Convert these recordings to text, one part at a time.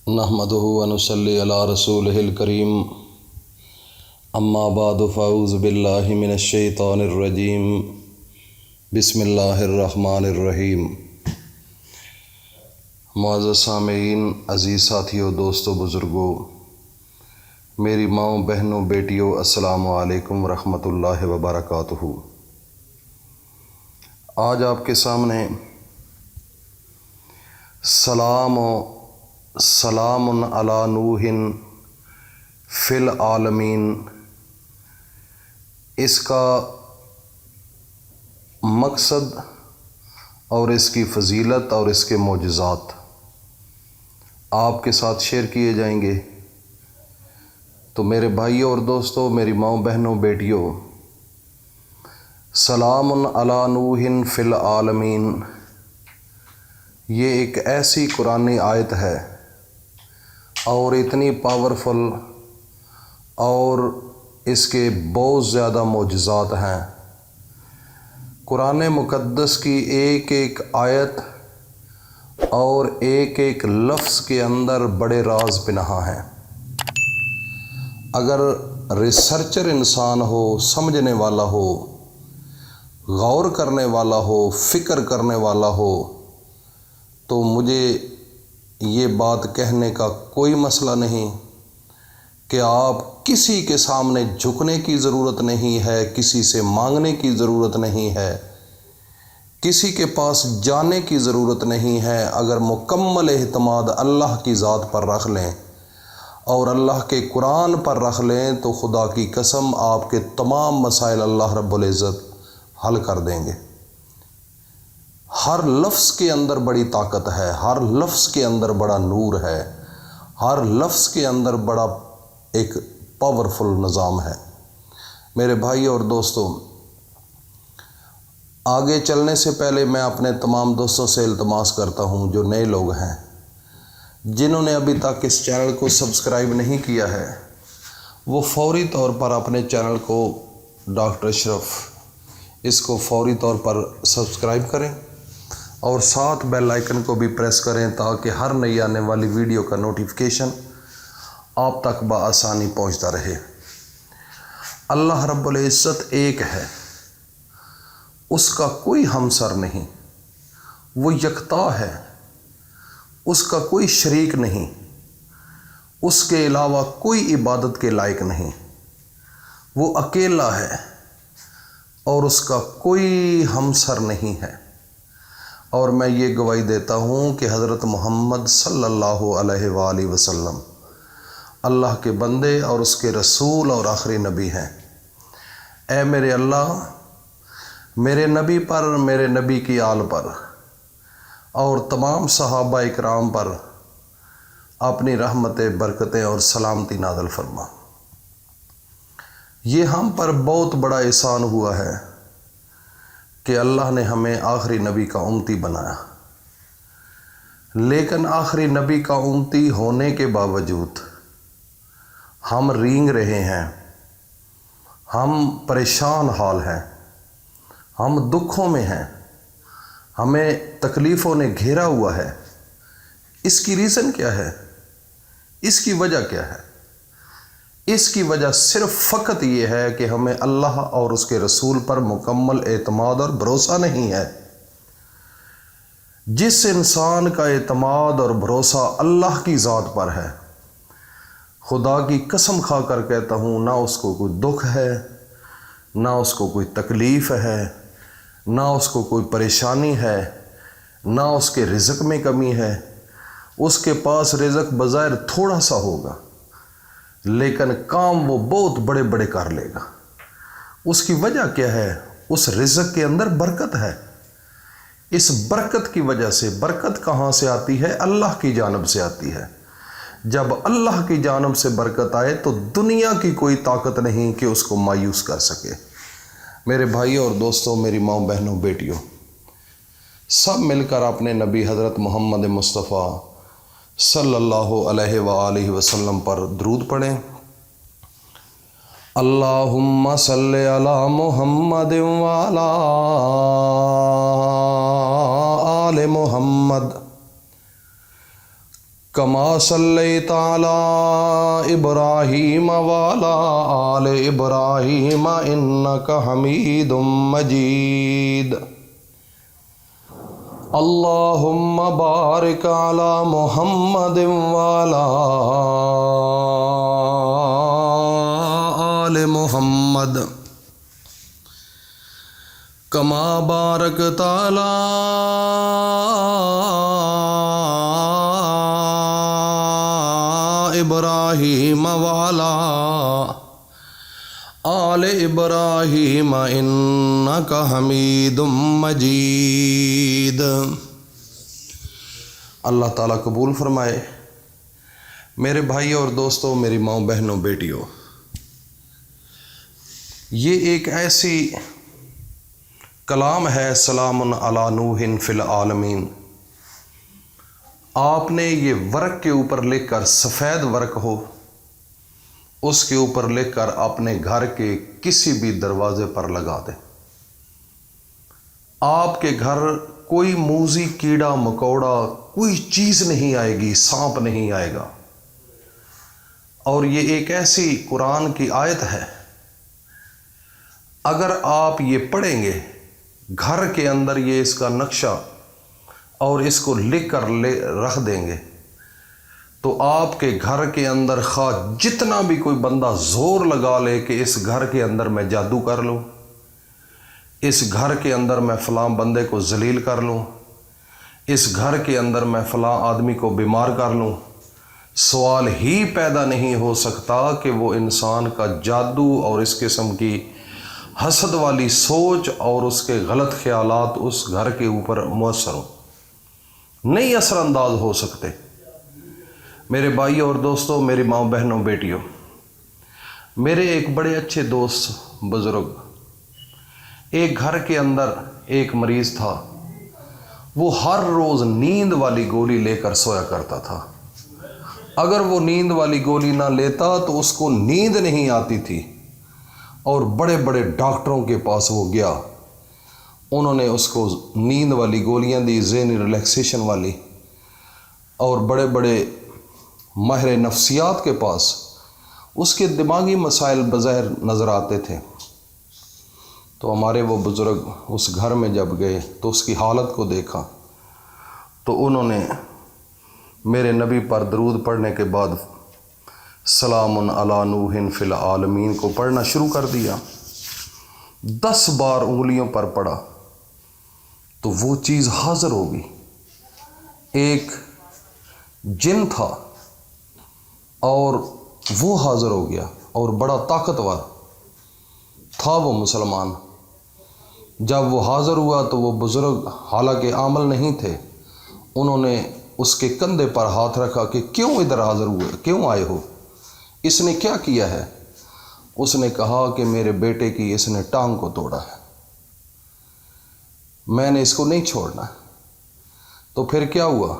نحمدہ ونصلی علی رسولہ الکریم اما بعد فاعوذ باللہ من الشیطان الرجیم بسم اللہ الرحمن الرحیم۔ معزز سامعین، عزیز ساتھیوں، دوستوں، بزرگوں، میری ماؤں، بہنوں، بیٹیوں، السلام علیکم ورحمۃ اللہ وبرکاتہ۔ آج آپ کے سامنے سلام علی نوح فی العالمین، اس کا مقصد اور اس کی فضیلت اور اس کے معجزات آپ کے ساتھ شیئر کیے جائیں گے۔ تو میرے بھائیوں اور دوستوں، میری ماؤں، بہنوں، بیٹیوں، سلام علی نوح فی العالمین، یہ ایک ایسی قرآنی آیت ہے اور اتنی پاورفل، اور اس کے بہت زیادہ معجزات ہیں۔ قرآن مقدس کی ایک ایک آیت اور ایک ایک لفظ کے اندر بڑے راز پنہاں ہیں۔ اگر ریسرچر انسان ہو، سمجھنے والا ہو، غور کرنے والا ہو، فکر کرنے والا ہو، تو مجھے یہ بات کہنے کا کوئی مسئلہ نہیں کہ آپ کسی کے سامنے جھکنے کی ضرورت نہیں ہے، کسی سے مانگنے کی ضرورت نہیں ہے، کسی کے پاس جانے کی ضرورت نہیں ہے۔ اگر مکمل اعتماد اللہ کی ذات پر رکھ لیں اور اللہ کے قرآن پر رکھ لیں تو خدا کی قسم آپ کے تمام مسائل اللہ رب العزت حل کر دیں گے۔ ہر لفظ کے اندر بڑی طاقت ہے، ہر لفظ کے اندر بڑا نور ہے، ہر لفظ کے اندر بڑا ایک پاورفل نظام ہے۔ میرے بھائی اور دوستوں، آگے چلنے سے پہلے میں اپنے تمام دوستوں سے التماس کرتا ہوں جو نئے لوگ ہیں، جنہوں نے ابھی تک اس چینل کو سبسکرائب نہیں کیا ہے، وہ فوری طور پر اپنے چینل کو ڈاکٹر اشرف اس کو فوری طور پر سبسکرائب کریں اور ساتھ بیل آئیکن کو بھی پریس کریں تاکہ ہر نئی آنے والی ویڈیو کا نوٹیفیکیشن آپ تک بآسانی پہنچتا رہے۔ اللہ رب العزت ایک ہے، اس کا کوئی ہمسر نہیں، وہ یکتا ہے، اس کا کوئی شریک نہیں، اس کے علاوہ کوئی عبادت کے لائق نہیں، وہ اکیلا ہے اور اس کا کوئی ہمسر نہیں ہے۔ اور میں یہ گواہی دیتا ہوں کہ حضرت محمد صلی اللہ علیہ وآلہ وسلم اللہ کے بندے اور اس کے رسول اور آخری نبی ہیں۔ اے میرے اللہ، میرے نبی پر، میرے نبی کی آل پر اور تمام صحابہ اکرام پر اپنی رحمتیں، برکتیں اور سلامتی نازل فرما۔ یہ ہم پر بہت بڑا احسان ہوا ہے کہ اللہ نے ہمیں آخری نبی کا امتی بنایا، لیکن آخری نبی کا امتی ہونے کے باوجود ہم رینگ رہے ہیں، ہم پریشان حال ہیں، ہم دکھوں میں ہیں، ہمیں تکلیفوں نے گھیرا ہوا ہے۔ اس کی ریزن کیا ہے؟ اس کی وجہ کیا ہے؟ اس کی وجہ صرف فقط یہ ہے کہ ہمیں اللہ اور اس کے رسول پر مکمل اعتماد اور بھروسہ نہیں ہے۔ جس انسان کا اعتماد اور بھروسہ اللہ کی ذات پر ہے، خدا کی قسم کھا کر کہتا ہوں، نہ اس کو کوئی دکھ ہے، نہ اس کو کوئی تکلیف ہے، نہ اس کو کوئی پریشانی ہے، نہ اس کے رزق میں کمی ہے۔ اس کے پاس رزق بظاہر تھوڑا سا ہوگا لیکن کام وہ بہت بڑے بڑے کر لے گا۔ اس کی وجہ کیا ہے؟ اس رزق کے اندر برکت ہے۔ اس برکت کی وجہ سے، برکت کہاں سے آتی ہے؟ اللہ کی جانب سے آتی ہے۔ جب اللہ کی جانب سے برکت آئے تو دنیا کی کوئی طاقت نہیں کہ اس کو مایوس کر سکے۔ میرے بھائیوں اور دوستوں، میری ماؤں، بہنوں، بیٹیوں، سب مل کر اپنے نبی حضرت محمد مصطفیٰ صلی اللہ علیہ وآلہ وسلم پر درود پڑھیں۔ اللہم صلی علی محمد وعلی آل محمد کما صلیت علی ابراہیم وعلی آل ابراہیم انک حمید مجید۔ اللہم بارک علی محمد وعلی آل محمد کما بارکت علی ابراہیم وعلی آل ابراہیم انک حمید مجید۔ اللہ تعالیٰ قبول فرمائے۔ میرے بھائیوں اور دوستوں، میری ماں بہنوں بیٹیوں، یہ ایک ایسی کلام ہے، سلام علی نوح فی العالمین۔ آپ نے یہ ورق کے اوپر لکھ کر، سفید ورق ہو، اس کے اوپر لکھ کر اپنے گھر کے کسی بھی دروازے پر لگا دیں۔ آپ کے گھر کوئی موذی کیڑا مکوڑا کوئی چیز نہیں آئے گی، سانپ نہیں آئے گا۔ اور یہ ایک ایسی قرآن کی آیت ہے، اگر آپ یہ پڑھیں گے گھر کے اندر، یہ اس کا نقشہ اور اس کو لکھ کر رکھ دیں گے، تو آپ کے گھر کے اندر خواہ جتنا بھی کوئی بندہ زور لگا لے کہ اس گھر کے اندر میں جادو کر لوں، اس گھر کے اندر میں فلاں بندے کو ذلیل کر لوں، اس گھر کے اندر میں فلاں آدمی کو بیمار کر لوں، سوال ہی پیدا نہیں ہو سکتا کہ وہ انسان کا جادو اور اس قسم کی حسد والی سوچ اور اس کے غلط خیالات اس گھر کے اوپر مؤثر ہوں، نہیں اثر انداز ہو سکتے۔ میرے بھائیوں اور دوستوں، میری ماں بہنوں بیٹیوں، میرے ایک بڑے اچھے دوست بزرگ، ایک گھر کے اندر ایک مریض تھا، وہ ہر روز نیند والی گولی لے کر سویا کرتا تھا۔ اگر وہ نیند والی گولی نہ لیتا تو اس کو نیند نہیں آتی تھی، اور بڑے بڑے ڈاکٹروں کے پاس وہ گیا، انہوں نے اس کو نیند والی گولیاں دی، ذہنی ریلیکسیشن والی، اور بڑے بڑے ماہر نفسیات کے پاس، اس کے دماغی مسائل بظاہر نظر آتے تھے۔ تو ہمارے وہ بزرگ اس گھر میں جب گئے تو اس کی حالت کو دیکھا، تو انہوں نے میرے نبی پر درود پڑھنے کے بعد سلام علی نوح فی العالمین کو پڑھنا شروع کر دیا۔ 10 بار انگلیوں پر پڑھا تو وہ چیز حاضر ہو گئی۔ ایک جن تھا اور وہ حاضر ہو گیا، اور بڑا طاقتور تھا وہ مسلمان۔ جب وہ حاضر ہوا تو وہ بزرگ، حالانکہ عامل نہیں تھے، انہوں نے اس کے کندھے پر ہاتھ رکھا کہ کیوں ادھر حاضر ہوئے، کیوں آئے ہو، اس نے کیا کیا ہے؟ اس نے کہا کہ میرے بیٹے کی اس نے ٹانگ کو توڑا ہے، میں نے اس کو نہیں چھوڑنا۔ تو پھر کیا ہوا؟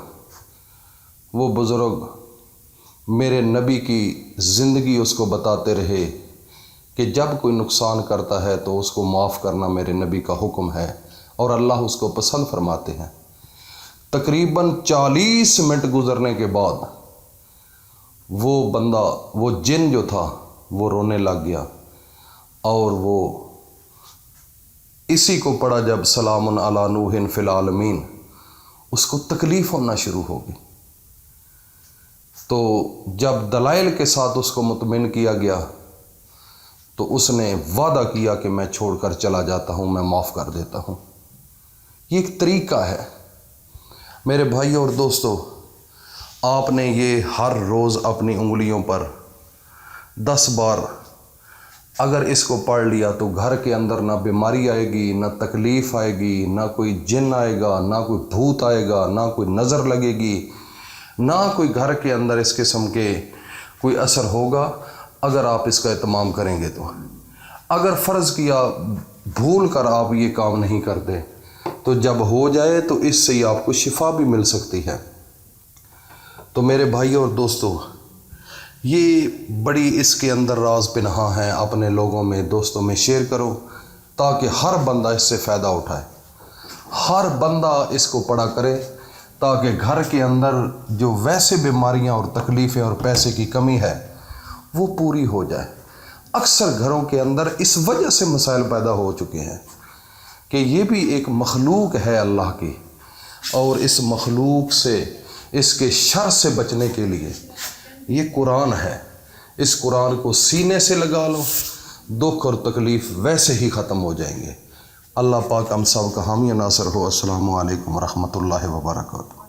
وہ بزرگ میرے نبی کی زندگی اس کو بتاتے رہے کہ جب کوئی نقصان کرتا ہے تو اس کو معاف کرنا میرے نبی کا حکم ہے، اور اللہ اس کو پسند فرماتے ہیں۔ تقریباً 40 منٹ گزرنے کے بعد وہ بندہ، وہ جن جو تھا، وہ رونے لگ گیا، اور وہ اسی کو پڑھا جب سلام علی نوح فی العالمین، اس کو تکلیف ہونا شروع ہو گئی۔ تو جب دلائل کے ساتھ اس کو مطمئن کیا گیا تو اس نے وعدہ کیا کہ میں چھوڑ کر چلا جاتا ہوں، میں معاف کر دیتا ہوں۔ یہ ایک طریقہ ہے میرے بھائیوں اور دوستوں۔ آپ نے یہ ہر روز اپنی انگلیوں پر 10 بار اگر اس کو پڑھ لیا تو گھر کے اندر نہ بیماری آئے گی، نہ تکلیف آئے گی، نہ کوئی جن آئے گا، نہ کوئی بھوت آئے گا، نہ کوئی نظر لگے گی، نہ کوئی گھر کے اندر اس قسم کے کوئی اثر ہوگا، اگر آپ اس کا اہتمام کریں گے تو۔ اگر فرض کیا بھول کر آپ یہ کام نہیں کرتے تو جب ہو جائے تو اس سے ہی آپ کو شفا بھی مل سکتی ہے۔ تو میرے بھائیوں اور دوستوں، یہ بڑی اس کے اندر راز پنہاں ہیں، اپنے لوگوں میں، دوستوں میں شیئر کرو تاکہ ہر بندہ اس سے فائدہ اٹھائے، ہر بندہ اس کو پڑھا کرے تاکہ گھر کے اندر جو ویسے بیماریاں اور تکلیفیں اور پیسے کی کمی ہے وہ پوری ہو جائے۔ اکثر گھروں کے اندر اس وجہ سے مسائل پیدا ہو چکے ہیں کہ یہ بھی ایک مخلوق ہے اللہ کی، اور اس مخلوق سے، اس کے شر سے بچنے کے لیے یہ قرآن ہے، اس قرآن کو سینے سے لگا لو، دکھ اور تکلیف ویسے ہی ختم ہو جائیں گے۔ اللہ پاک ہم سب کا حامی و ناصر ہو۔ السلام علیکم ورحمۃ اللہ وبرکاتہ۔